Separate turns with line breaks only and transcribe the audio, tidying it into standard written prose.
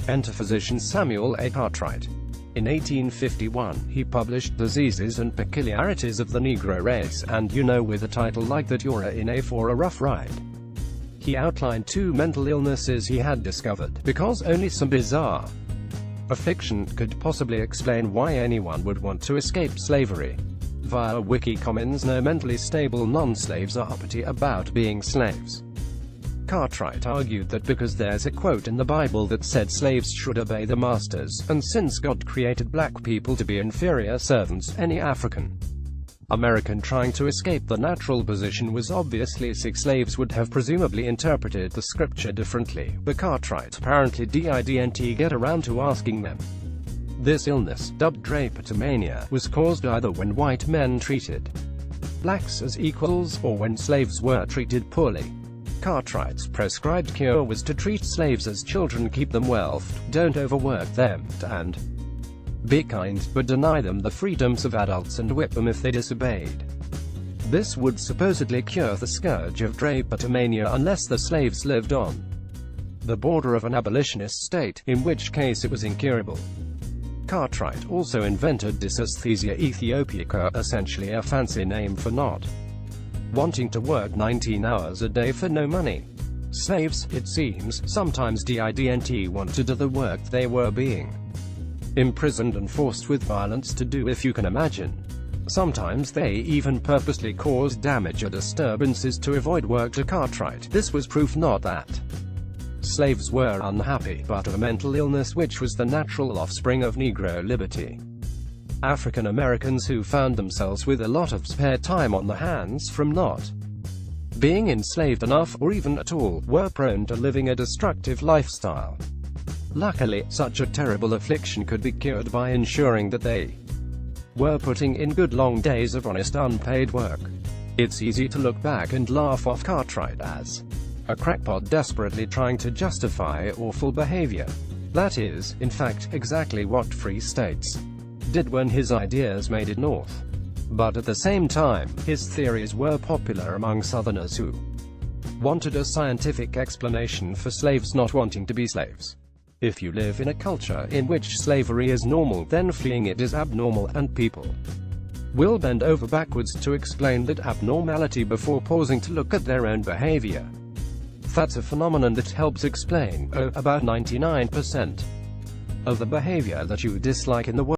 Enter physician Samuel A. Cartwright. In 1851, he published Diseases and Peculiarities of the Negro Race, and with a title like that you're in for a rough ride. He outlined 2 mental illnesses he had discovered, because only some bizarre affliction could possibly explain why anyone would want to escape slavery. Via Wiki Commons, no mentally stable non-slaves are uppity about being slaves. Cartwright argued that because there's a quote in the Bible that said slaves should obey the masters, and since God created black people to be inferior servants, any African American trying to escape the natural position was obviously sick. Slaves would have presumably interpreted the scripture differently, but Cartwright apparently didn't get around to asking them. This illness, dubbed drapetomania, was caused either when white men treated blacks as equals, or when slaves were treated poorly. Cartwright's prescribed cure was to treat slaves as children, keep them well, don't overwork them, and be kind, but deny them the freedoms of adults and whip them if they disobeyed. This would supposedly cure the scourge of drapetomania unless the slaves lived on the border of an abolitionist state, in which case it was incurable. Cartwright also invented dysesthesia ethiopica, essentially a fancy name for not wanting to work 19 hours a day for no money. Slaves, it seems, sometimes didn't want to do the work they were being imprisoned and forced with violence to do, if you can imagine. Sometimes they even purposely caused damage or disturbances to avoid work. To Cartwright, this was proof not that slaves were unhappy, but of a mental illness which was the natural offspring of Negro liberty. African Americans who found themselves with a lot of spare time on their hands from not being enslaved enough, or even at all, were prone to living a destructive lifestyle. Luckily, such a terrible affliction could be cured by ensuring that they were putting in good long days of honest unpaid work. It's easy to look back and laugh off Cartwright as a crackpot desperately trying to justify awful behavior. That is, in fact, exactly what free states did when his ideas made it north. But at the same time, his theories were popular among Southerners who wanted a scientific explanation for slaves not wanting to be slaves. If you live in a culture in which slavery is normal, then fleeing it is abnormal, and people will bend over backwards to explain that abnormality before pausing to look at their own behavior. That's a phenomenon that helps explain, about 99% of the behavior that you dislike in the world.